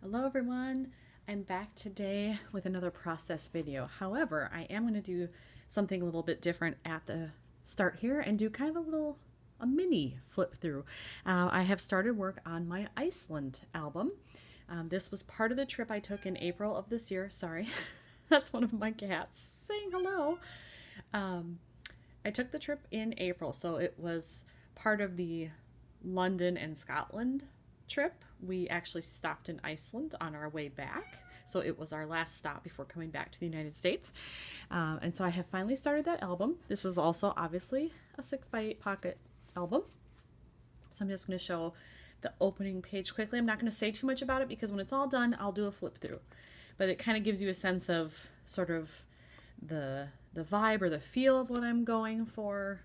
Hello everyone, I'm back today with another process video. However, I am going to do something a little bit different at the start here and do kind of a mini flip through. I have started work on my Iceland album. This was part of the trip I took in April of this year. Sorry, that's one of my cats saying hello. I took the trip in April, so it was part of the London and Scotland trip. We actually stopped in Iceland on our way back. So it was our last stop before coming back to the United States. And so I have finally started that album. This is also obviously a 6x8 pocket album. So I'm just going to show the opening page quickly. I'm not going to say too much about it because when it's all done, I'll do a flip through. But it kind of gives you a sense of sort of the vibe or the feel of what I'm going for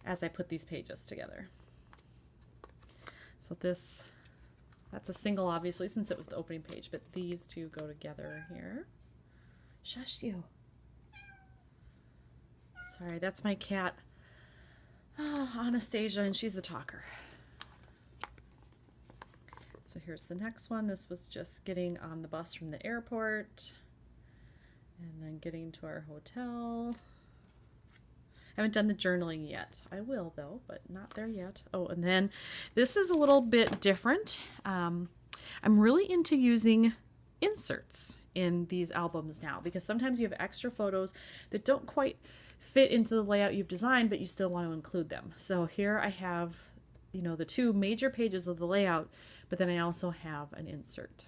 as I put these pages together. So that's a single, obviously, since it was the opening page, but these two go together here. Shush you. Sorry, that's my cat, Anastasia, and she's the talker. So here's the next one. This was just getting on the bus from the airport and then getting to our hotel. I haven't done the journaling yet. I will though, but not there yet. Oh, and then this is a little bit different. I'm really into using inserts in these albums now because sometimes you have extra photos that don't quite fit into the layout you've designed, but you still want to include them. So here I have, the two major pages of the layout, but then I also have an insert.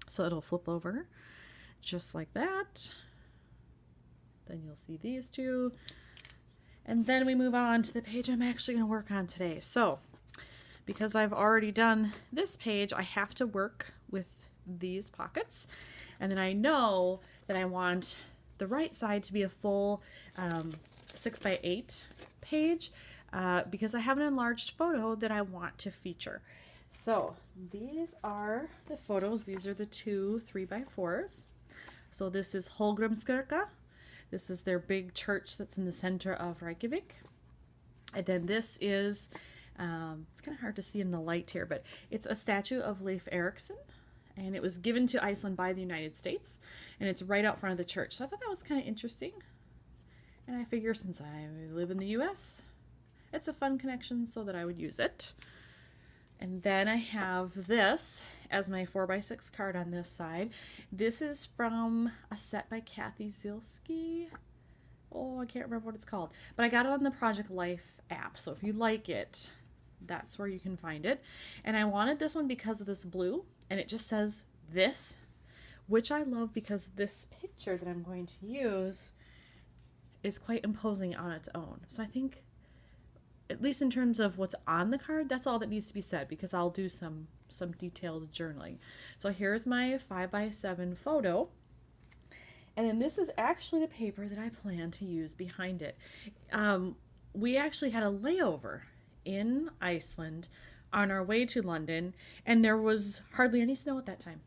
So it'll flip over just like that. Then you'll see these two. And then we move on to the page I'm actually going to work on today. So because I've already done this page, I have to work with these pockets. And then I know that I want the right side to be a full 6x8 page because I have an enlarged photo that I want to feature. So these are the photos. These are the two 3x4s. So this is Holgrimskirka. This is their big church that's in the center of Reykjavik. And then this is, it's kind of hard to see in the light here, but it's a statue of Leif Erikson. And it was given to Iceland by the United States. And it's right out front of the church. So I thought that was kind of interesting. And I figure since I live in the US, it's a fun connection so that I would use it. And then I have this as my 4x6 card on this side. This is from a set by Kathy Zielski. Oh, I can't remember what it's called. But I got it on the Project Life app. So if you like it, that's where you can find it. And I wanted this one because of this blue. And it just says this, which I love because this picture that I'm going to use is quite imposing on its own. So I think, at least in terms of what's on the card, that's all that needs to be said because I'll do some detailed journaling. So here's my 5x7 photo. And then this is actually the paper that I plan to use behind it. We actually had a layover in Iceland on our way to London, and there was hardly any snow at that time.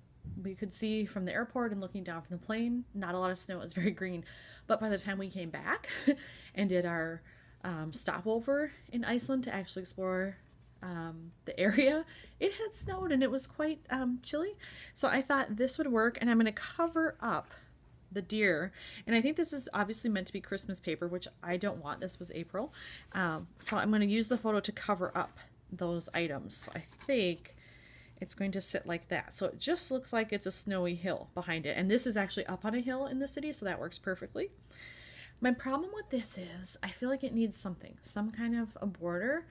We could see from the airport and looking down from the plane, not a lot of snow. It was very green. But by the time we came back and did our stopover in Iceland to actually explore the area, it had snowed and it was quite chilly. So I thought this would work, and I'm going to cover up the deer. And I think this is obviously meant to be Christmas paper, which I don't want. This was April. So I'm going to use the photo to cover up those items. So I think it's going to sit like that. So it just looks like it's a snowy hill behind it. And this is actually up on a hill in the city, so that works perfectly. My problem with this is I feel like it needs some kind of a border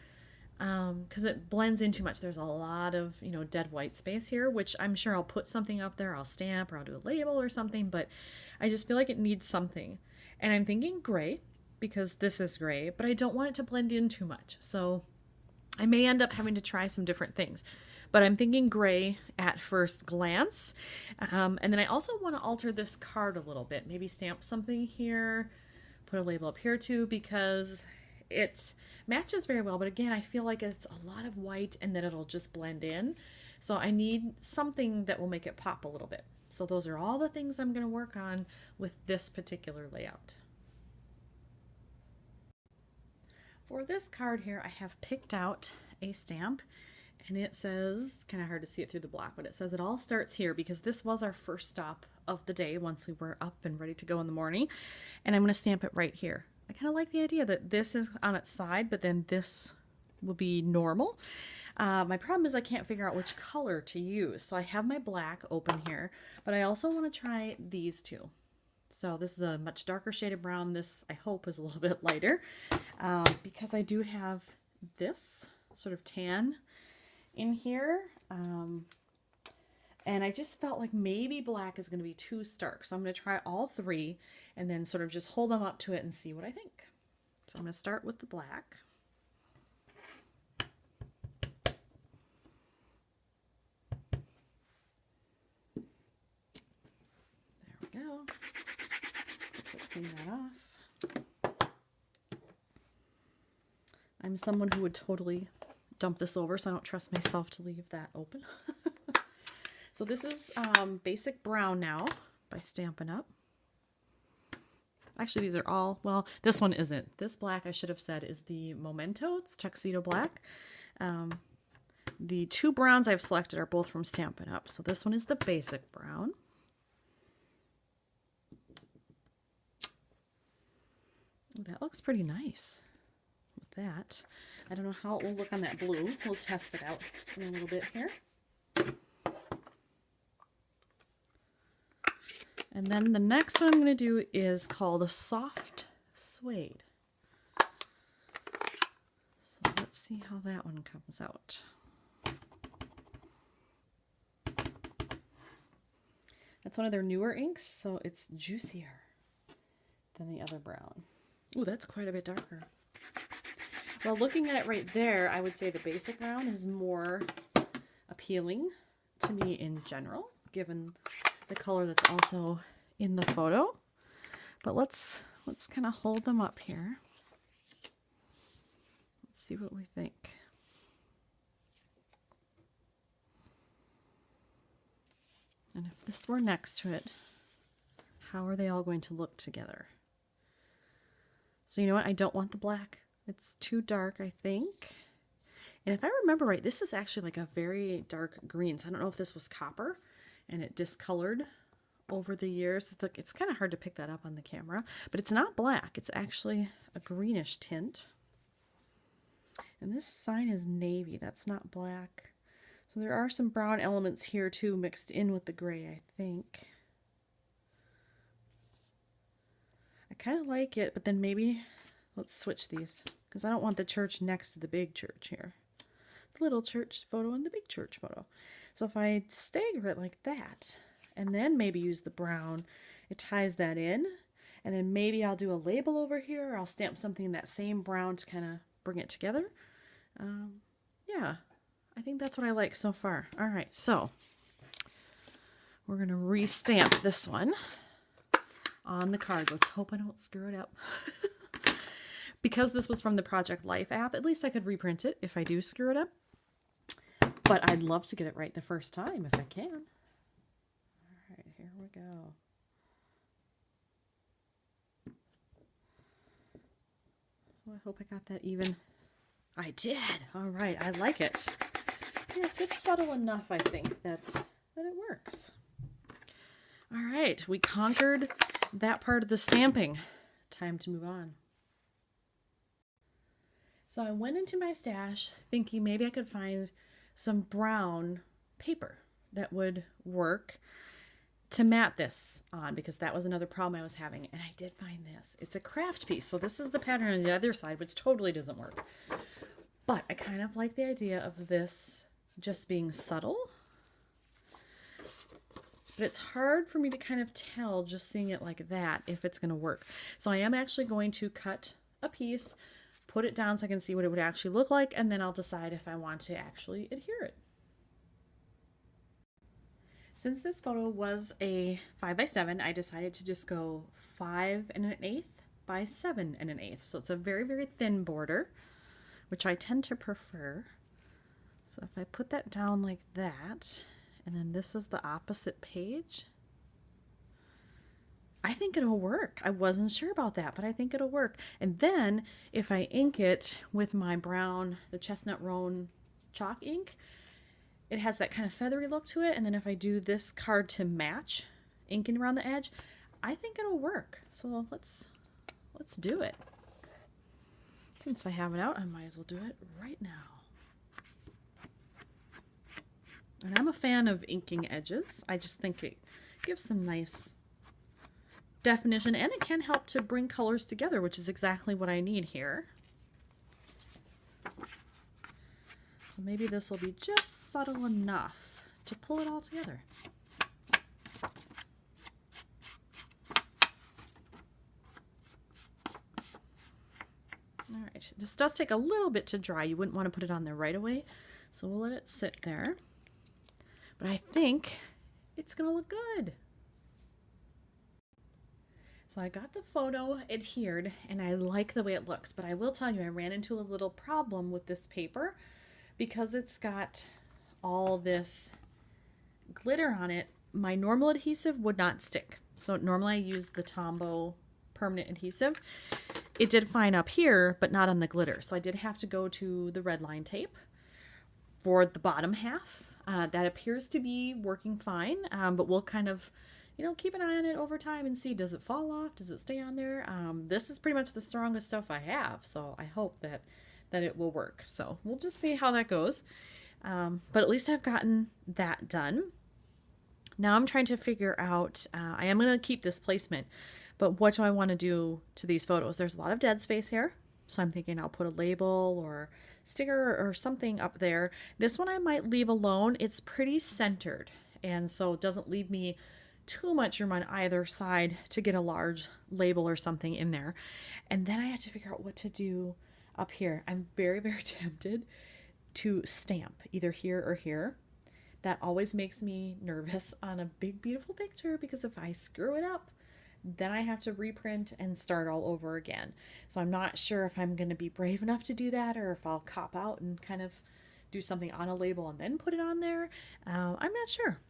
because it blends in too much. There's a lot of, dead white space here, which I'm sure I'll put something up there. I'll stamp or I'll do a label or something, but I just feel like it needs something. And I'm thinking gray because this is gray, but I don't want it to blend in too much. So I may end up having to try some different things. But I'm thinking gray at first glance. And then I also want to alter this card a little bit. Maybe stamp something here, put a label up here too, because it matches very well. But again, I feel like it's a lot of white and then it'll just blend in. So I need something that will make it pop a little bit. So those are all the things I'm going to work on with this particular layout. For this card here, I have picked out a stamp, And it says, it's kind of hard to see it through the black, but it says it all starts here because this was our first stop of the day once we were up and ready to go in the morning. And I'm going to stamp it right here. I kind of like the idea that this is on its side, but then this will be normal. My problem is I can't figure out which color to use. So I have my black open here, but I also want to try these two. So this is a much darker shade of brown. This, I hope, is a little bit lighter because I do have this sort of tan in here. And I just felt like maybe black is going to be too stark. So I'm going to try all three and then sort of just hold them up to it and see what I think. So I'm going to start with the black. There we go. Clean that off. I'm someone who would totally dump this over, so I don't trust myself to leave that open. So this is basic brown now by Stampin' Up. Actually, these are all, well, this one isn't. This black, I should have said, is the Memento. It's Tuxedo Black. The two browns I've selected are both from Stampin' Up. So this one is the basic brown. Ooh, that looks pretty nice with that. I don't know how it will look on that blue. We'll test it out in a little bit here. And then the next one I'm going to do is called a Soft Suede. So let's see how that one comes out. That's one of their newer inks, so it's juicier than the other brown. Ooh, that's quite a bit darker. Well, looking at it right there, I would say the basic brown is more appealing to me in general, given the color that's also in the photo. But let's kind of hold them up here. Let's see what we think. And if this were next to it, how are they all going to look together? So you know what? I don't want the black. It's too dark, I think. And if I remember right, this is actually like a very dark green. So I don't know if this was copper and it discolored over the years. It's kind of hard to pick that up on the camera, but it's not black. It's actually a greenish tint. And this sign is navy. That's not black. So there are some brown elements here too mixed in with the gray, I think. I kind of like it, but then maybe let's switch these because I don't want the church next to the big church here. The little church photo and the big church photo. So if I stagger it like that and then maybe use the brown, it ties that in. And then maybe I'll do a label over here. Or I'll stamp something in that same brown to kind of bring it together. Yeah, I think that's what I like so far. All right, so we're going to re-stamp this one on the card. Let's hope I don't screw it up. Because this was from the Project Life app, at least I could reprint it if I do screw it up. But I'd love to get it right the first time if I can. All right, here we go. Well, I hope I got that even. I did. All right, I like it. Yeah, it's just subtle enough, I think, that it works. All right, we conquered that part of the stamping. Time to move on. So I went into my stash thinking maybe I could find some brown paper that would work to mat this on, because that was another problem I was having. And I did find this. It's a craft piece. So this is the pattern on the other side, which totally doesn't work. But I kind of like the idea of this just being subtle. But it's hard for me to kind of tell just seeing it like that if it's going to work. So I am actually going to cut a piece, put it down so I can see what it would actually look like, and then I'll decide if I want to actually adhere it. Since this photo was a 5x7, I decided to just go 5 1/8 by 7 1/8. So it's a very, very thin border, which I tend to prefer. So if I put that down like that, and then this is the opposite page, I think it'll work. I wasn't sure about that, but I think it'll work. And then if I ink it with my brown, the Chestnut Roan chalk ink, it has that kind of feathery look to it. And then if I do this card to match, inking around the edge, I think it'll work. So let's do it. Since I have it out, I might as well do it right now. And I'm a fan of inking edges. I just think it gives some nice definition, and it can help to bring colors together, which is exactly what I need here. So maybe this will be just subtle enough to pull it all together. All right, this does take a little bit to dry. You wouldn't want to put it on there right away, so we'll let it sit there. But I think it's gonna look good. So I got the photo adhered and I like the way it looks, but I will tell you I ran into a little problem with this paper because it's got all this glitter on it. My normal adhesive would not stick. So normally I use the Tombow permanent adhesive. It did fine up here, but not on the glitter. So I did have to go to the red line tape for the bottom half. That appears to be working fine, but we'll kind of, keep an eye on it over time and see, does it fall off? Does it stay on there? This is pretty much the strongest stuff I have, so I hope that it will work. So we'll just see how that goes. But at least I've gotten that done. Now I'm trying to figure out, I am going to keep this placement, but what do I want to do to these photos? There's a lot of dead space here. So I'm thinking I'll put a label or sticker or something up there. This one I might leave alone. It's pretty centered, and so it doesn't leave me too much room on either side to get a large label or something in there. And then I have to figure out what to do up here. I'm very, very tempted to stamp either here or here. That always makes me nervous on a big, beautiful picture, because if I screw it up, then I have to reprint and start all over again. So I'm not sure if I'm going to be brave enough to do that, or if I'll cop out and kind of do something on a label and then put it on there. I'm not sure.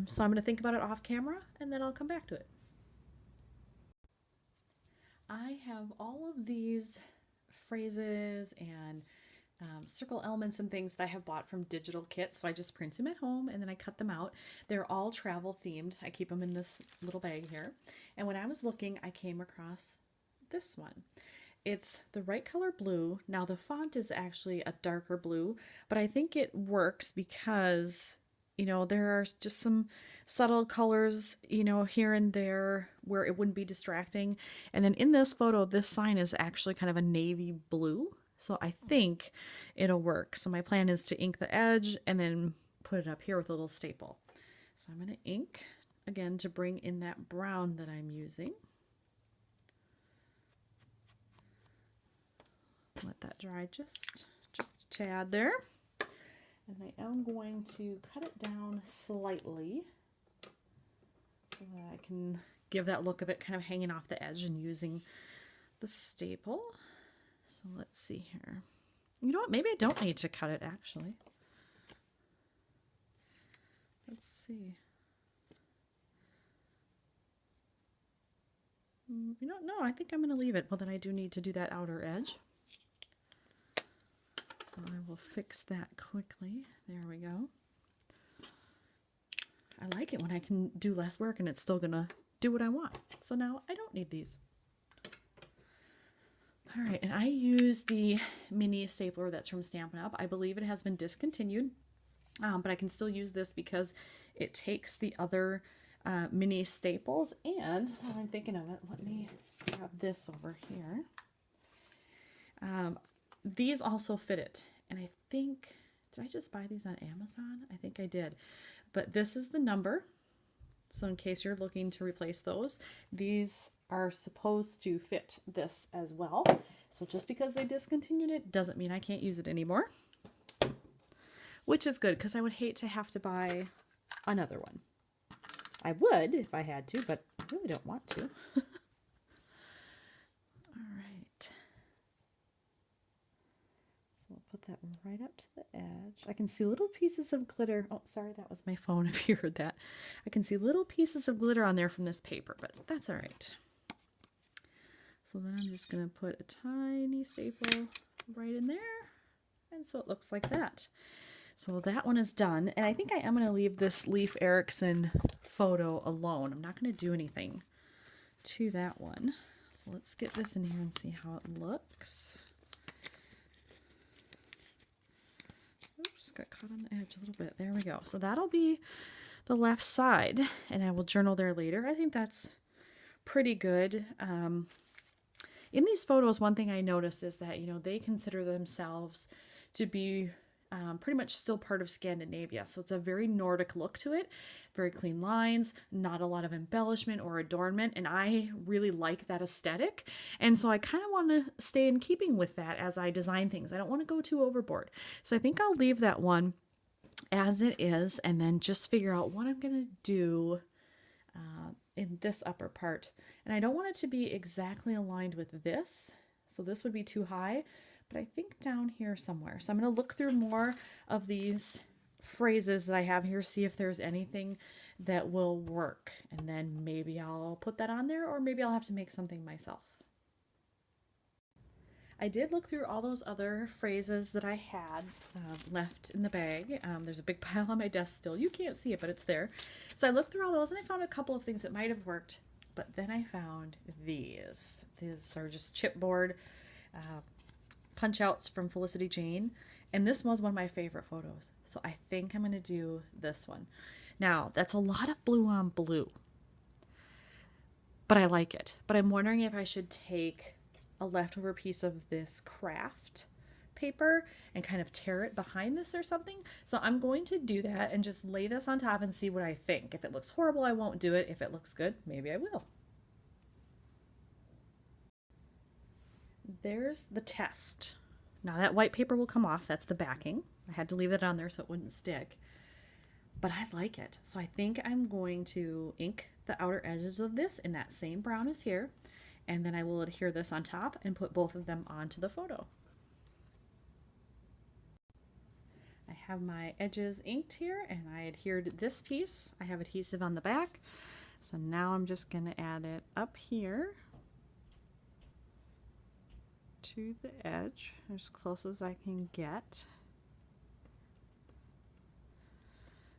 So I'm going to think about it off camera and then I'll come back to it. I have all of these phrases and circle elements and things that I have bought from digital kits. So I just print them at home and then I cut them out. They're all travel themed. I keep them in this little bag here. And when I was looking, I came across this one. It's the right color blue. Now the font is actually a darker blue, but I think it works because, there are just some subtle colors, here and there where it wouldn't be distracting. And then in this photo, this sign is actually kind of a navy blue. So I think it'll work. So my plan is to ink the edge and then put it up here with a little staple. So I'm going to ink again to bring in that brown that I'm using. Let that dry just a tad there. And I am going to cut it down slightly so that I can give that look of it kind of hanging off the edge and using the staple. So let's see here. You know what? Maybe I don't need to cut it, actually. Let's see. No, I think I'm going to leave it. Well, then I do need to do that outer edge. So I will fix that quickly. There we go. I like it when I can do less work and it's still going to do what I want. So now I don't need these. All right, and I use the mini stapler that's from Stampin' Up. I believe it has been discontinued, but I can still use this because it takes the other mini staples. And while I'm thinking of it, let me grab this over here. These also fit it, and I think, did I just buy these on Amazon? I think I did, but this is the number. So in case you're looking to replace those, these are supposed to fit this as well. So just because they discontinued it doesn't mean I can't use it anymore, which is good because I would hate to have to buy another one. I would if I had to, but I really don't want to. All right. So I'll put that right up to the edge. I can see little pieces of glitter. Oh, sorry, that was my phone if you heard that. I can see little pieces of glitter on there from this paper, but that's all right. So then I'm just going to put a tiny staple right in there. And so it looks like that. So that one is done. And I think I am going to leave this Leif Erikson photo alone. I'm not going to do anything to that one. So let's get this in here and see how it looks. Oops, got caught on the edge a little bit. There we go. So that'll be the left side, and I will journal there later. I think that's pretty good. In these photos, one thing I noticed is that, they consider themselves to be pretty much still part of Scandinavia. So it's a very Nordic look to it, very clean lines, not a lot of embellishment or adornment. And I really like that aesthetic. And so I kind of want to stay in keeping with that as I design things. I don't want to go too overboard. So I think I'll leave that one as it is, and then just figure out what I'm going to do in this upper part. And I don't want it to be exactly aligned with this. So this would be too high, but I think down here somewhere. So I'm going to look through more of these phrases that I have here, see if there's anything that will work. And then maybe I'll put that on there, or maybe I'll have to make something myself. I did look through all those other phrases that I had left in the bag. There's a big pile on my desk still. You can't see it, but it's there. So I looked through all those and I found a couple of things that might have worked, but then I found these. These are just chipboard punch outs from Felicity Jane. And this was one of my favorite photos. So I think I'm going to do this one. Now, that's a lot of blue on blue, but I like it. But I'm wondering if I should take a leftover piece of this craft paper and kind of tear it behind this or something. So I'm going to do that and just lay this on top and see what I think. If it looks horrible, I won't do it. If it looks good, maybe I will. There's the test. Now that white paper will come off. That's the backing. I had to leave it on there so it wouldn't stick. But I like it. So I think I'm going to ink the outer edges of this in that same brown as here. And then I will adhere this on top and put both of them onto the photo. I have my edges inked here, and I adhered this piece. I have adhesive on the back. So now I'm just going to add it up here to the edge, as close as I can get.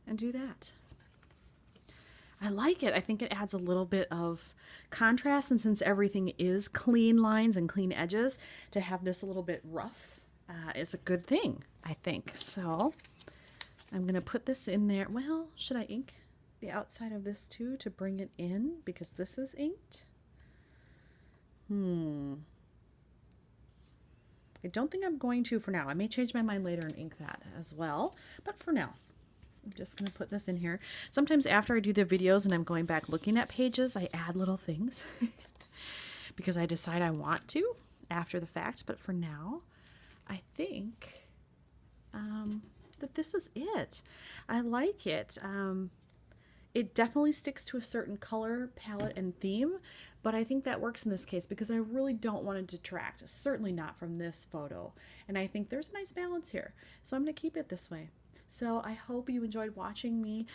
And do that. I like it. I think it adds a little bit of contrast, and since everything is clean lines and clean edges, to have this a little bit rough is a good thing, I think. So I'm going to put this in there. Well, should I ink the outside of this too to bring it in, because this is inked? I don't think I'm going to for now. I may change my mind later and ink that as well, but for now, I'm just going to put this in here. Sometimes after I do the videos and I'm going back looking at pages, I add little things because I decide I want to after the fact. But for now, I think that this is it. I like it. It definitely sticks to a certain color palette and theme, but I think that works in this case because I really don't want to detract, certainly not from this photo. And I think there's a nice balance here. So I'm going to keep it this way. So I hope you enjoyed watching me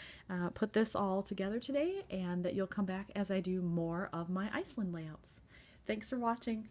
put this all together today, and that you'll come back as I do more of my Iceland layouts. Thanks for watching.